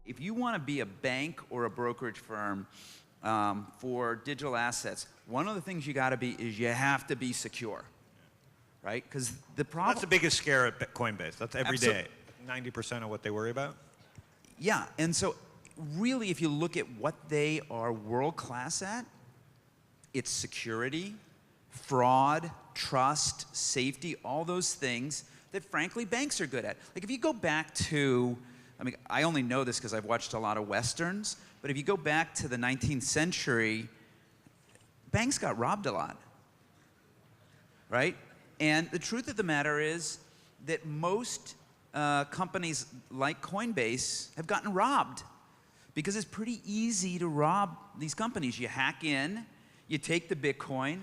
If you want to be a bank or a brokerage firm for digital assets, one of the things you got to be is you have to be secure, right? Because the problem— That's the biggest scare at Coinbase. That's every day. 90% of what they worry about. Yeah, and so really, if you look at what they are world-class at, it's security, fraud, trust, safety, all those things that, frankly, banks are good at. Like, if you go back to— I mean, I only know this because I've watched a lot of Westerns, but if you go back to the 19th century, banks got robbed a lot, right? And the truth of the matter is that most companies like Coinbase have gotten robbed because it's pretty easy to rob these companies. You hack in, you take the Bitcoin,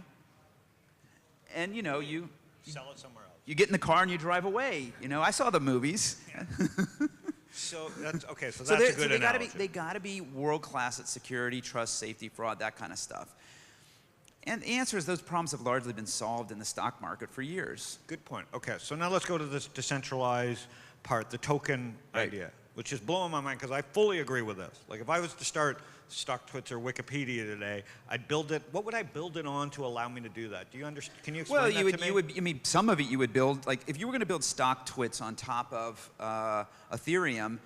and you sell it somewhere else. You get in the car and you drive away. I saw the movies. Yeah. So that's okay. So that's a good analogy. They got to be world class at security, trust, safety, fraud, that kind of stuff. And the answer is those problems have largely been solved in the stock market for years. Good point. Okay, so now let's go to this decentralized part, the token idea, which is blowing my mind because I fully agree with this. Like, if I was to start StockTwits or Wikipedia today, I'd build it. What would I build it on to allow me to do that? Do you understand? Can you explain that to me? I mean, some of it you would build, like if you were going to build StockTwits on top of Ethereum,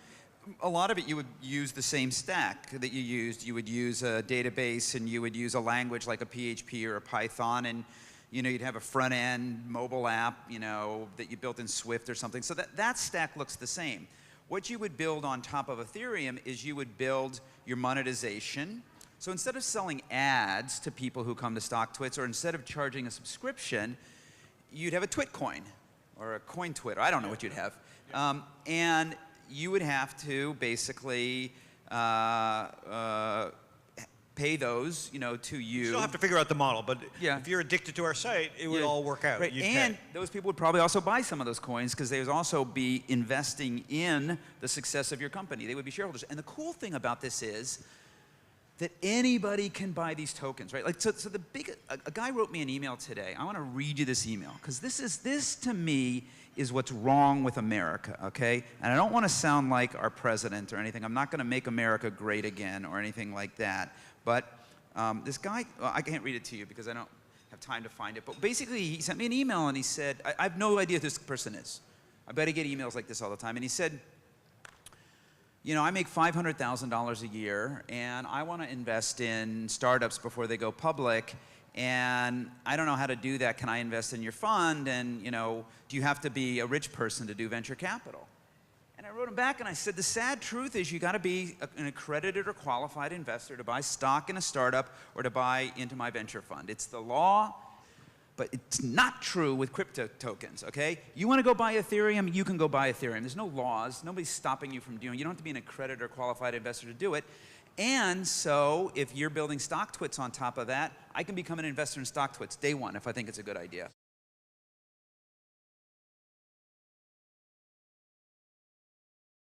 a lot of it you would use the same stack that you used. You would use a database and you would use a language like a PHP or a Python, and you'd have a front-end mobile app, that you built in Swift or something. So that stack looks the same. What you would build on top of Ethereum is you would build your monetization. So instead of selling ads to people who come to StockTwits, or instead of charging a subscription, you'd have a Twitcoin or a coin Twit. I don't know what you'd have. And you would have to basically pay those, to you. You still have to figure out the model, but yeah. If you're addicted to our site, it would all work out. Right. And those people would probably also buy some of those coins because they would also be investing in the success of your company. They would be shareholders. And the cool thing about this is that anybody can buy these tokens, right? Like, so a guy wrote me an email today. I want to read you this email because this to me is what's wrong with America, okay? And I don't want to sound like our president or anything. I'm not going to make America great again or anything like that. But this guy, well, I can't read it to you because I don't have time to find it. But basically, he sent me an email and he said, I have no idea who this person is. I bet I get emails like this all the time. And he said, I make $500,000 a year, and I want to invest in startups before they go public, and I don't know how to do that. Can I invest in your fund? And, do you have to be a rich person to do venture capital? And I wrote him back and I said, the sad truth is you got to be an accredited or qualified investor to buy stock in a startup or to buy into my venture fund. It's the law, but it's not true with crypto tokens, okay? You want to go buy Ethereum, you can go buy Ethereum. There's no laws. Nobody's stopping you from doing it. You don't have to be an accredited or qualified investor to do it. And so if you're building StockTwits on top of that, I can become an investor in StockTwits day one if I think it's a good idea.